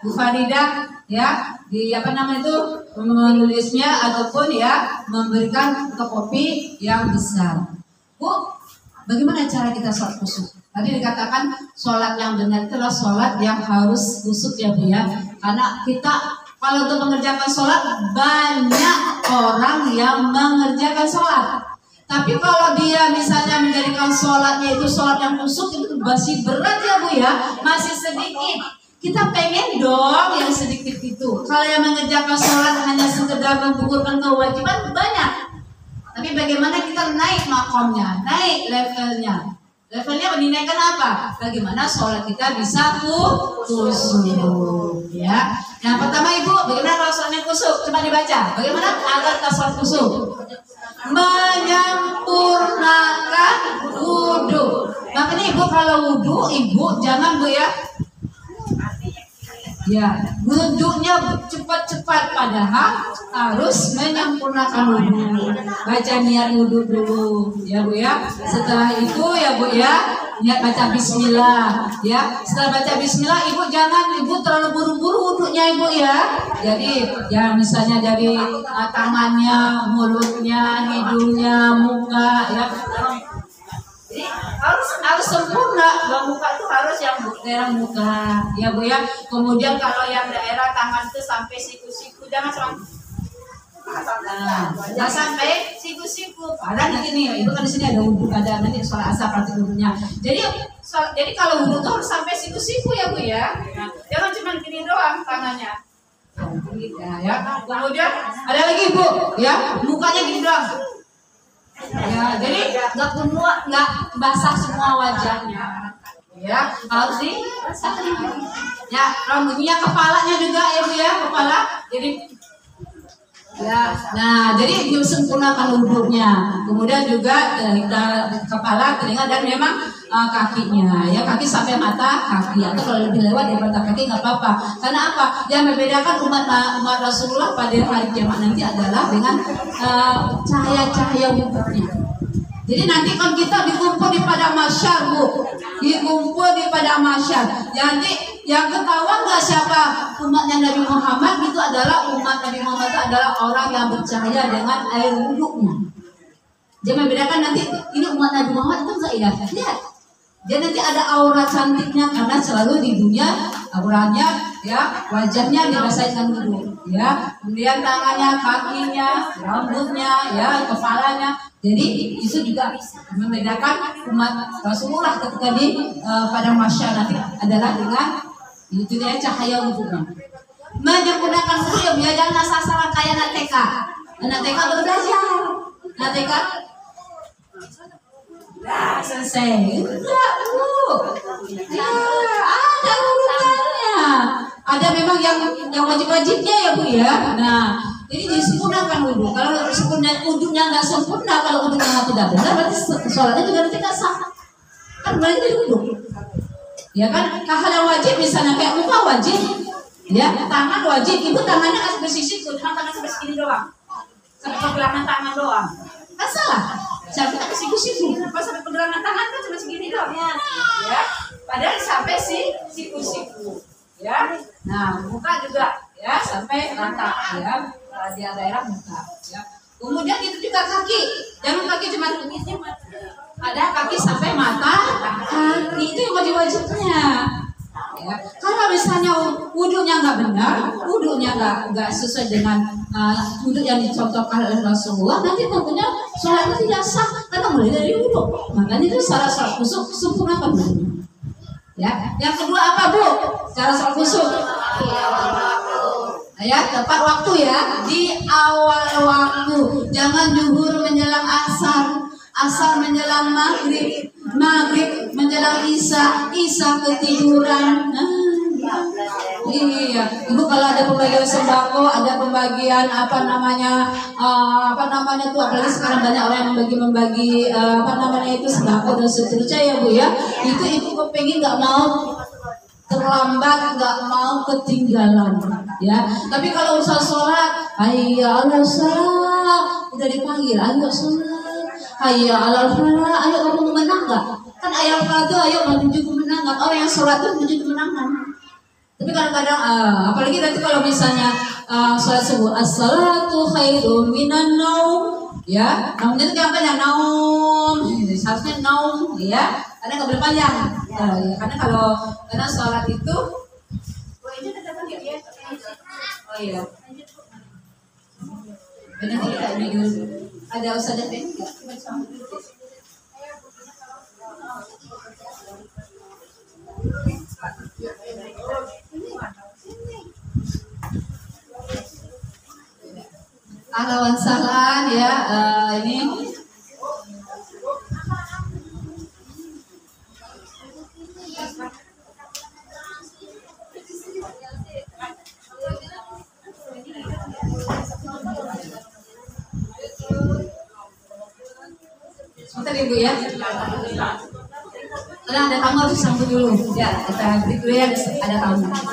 Bu Farida ya di apa namanya itu menulisnya ataupun ya memberikan kopi yang besar. Bu, bagaimana cara kita sholat khusyuk? Tadi dikatakan sholat yang benar itu adalah sholat yang harus khusyuk ya Bu ya. Karena kita kalau untuk mengerjakan sholat banyak orang yang mengerjakan sholat. Tapi kalau dia misalnya menjadikan sholatnya itu sholat yang khusyuk itu masih berat ya Bu ya, masih sedikit. Kita pengen dong yang sedikit itu. Kalau yang mengerjakan sholat hanya sekedar menggugurkan kewajiban banyak. Tapi bagaimana kita naik makomnya, naik levelnya. Levelnya dinaikkan apa? Bagaimana sholat kita bisa khusyuk, ya. Yang pertama Ibu, bagaimana kalau sholatnya khusyuk? Coba dibaca. Bagaimana agar kita sholat khusyuk? Menyempurnakan wudhu. Makanya Ibu kalau wudhu, Ibu jangan Bu ya. Ya, wudhunya cepat-cepat padahal harus menyempurnakan wudhu. Baca niat wudhu dulu, ya Bu ya. Setelah itu ya Bu ya, niat baca bismillah, ya. Setelah baca bismillah, Ibu jangan terlalu buru-buru wudhunya Ibu ya. Jadi ya misalnya dari tangannya, mulutnya, hidungnya, muka, ya. Jadi harus sempurna. Muka itu harus yang daerah muka, ya Bu ya. Kemudian kalau yang daerah tangan itu sampai siku-siku, jangan sampai siku-siku. Padahal nanti nih, Ibu kan di sini ada wudhu, ada nanti sholat asar praktik wudhunya. Jadi kalau wudhu itu harus sampai siku-siku ya Bu ya. Jangan cuma gini doang tangannya. Ya. Kemudian ada lagi Bu, ya mukanya gini doang. Ya, jadi nggak basah semua wajahnya, ya harus dibasahin. Ya, rambutnya, kepalanya juga ya Bu ya, kepala. Jadi, ya, nah jadi disempurnakan wudhunya. Kemudian juga kita kepala, telinga dan memang kakinya, ya kaki sampai mata kaki. Atau kalau lebih lewat dari mata kaki nggak apa-apa. Karena apa? Yang membedakan umat Rasulullah pada hari kiamat nanti adalah dengan cahaya-cahaya wudhunya. Jadi nanti kan kita dikumpul di padang mahsyar Bu, dikumpul di padang mahsyar. Nanti yang ketahuan nggak siapa umatnya Nabi Muhammad itu adalah umat Nabi Muhammad itu adalah orang yang bercahaya dengan air wudhunya. Jangan membedakan nanti ini umat Nabi Muhammad itu nggak indah. Lihat. Dia nanti ada aura cantiknya karena selalu di dunia auranya ya wajahnya dirasain dengan wudhu ya, kemudian tangannya, kakinya, rambutnya, ya kepalanya. Jadi itu juga membedakan umat Rasulullah ketika di padang mahsyar nanti adalah dengan itu dia cahaya wudhunya. Menyempurnakan wudhu ya, jangan asal-asalan kayak anak TK. Anak TK baru belajar. Anak TK selesai. Enggak Bu. Ya, ada urutannya. Ada memang yang wajib-wajibnya ya Bu ya. Nah, jadi disempurnakan wudhu. Kalau sempurna wudhunya nggak sempurna, kalau wudhunya tidak benar, berarti sholatnya juga tidak sah. Kan berarti dari wudhu. Ya kan, hal yang wajib misalnya kayak muka wajib, ya tangan wajib. Ibu tangannya harus bersisi, cuma tangan sampai segini doang, sampai pergelangan tangan doang. Kan salah. Sampai siku-siku, pas sampai pergelangan tangan kan cuma segini doang, ya. Padahal sampai siku-siku, ya. Nah, muka juga, ya sampai mata, ya. Di daerah muka, ya. Kemudian itu juga kaki, jangan kaki cuma ada kaki sampai mata, kaki itu yang wajib-wajibnya. Ya. Kalau misalnya wudhunya nggak benar, wudhunya nggak sesuai dengan wudhu yang dicontohkan oleh Rasulullah, nanti tentunya sholatnya tidak sah karena mulai dari wudhu. Makanya itu sholat khusyuk sempurnakan wudhunya. Ya, yang kedua apa Bu? Cara sholat khusyuk. Ya, tepat waktu ya, di awal waktu. Jangan zuhur menjelang asar, asar menjelang maghrib, maghrib menjelang isya, isya ketiduran. Iya, Ibu kalau ada pembagian sembako, ada pembagian apa namanya tuh, apalagi sekarang banyak orang yang membagi itu sembako dan seterusnya ya Bu ya. Itu Ibu kepengin nggak mau terlambat, nggak mau ketinggalan ya. Tapi kalau usah sholat, hayya ala sholat, udah dipanggil, ayo sholat, hayya ala falah, ayo kamu menang nggak? Kan ayat falah itu ayo menuju kemenangan. Orang yang sholat itu menuju kemenangan. Tapi kadang-kadang apalagi nanti kalau misalnya sholat subuh, as-salatu khairum minan naum, ya, naumnya itu apa ya, naum, seharusnya naum, ya, karena nggak boleh panjang, ya, karena sholat itu, ini datang ya, oh iya, benar tidak ini ada ustazah ini nggak? Ahlan sahlan ya, ini sebentar ibu ya. Karena ada tamu harus sambut dulu. Ya, kita break dulu ya, ada tamu. Pak.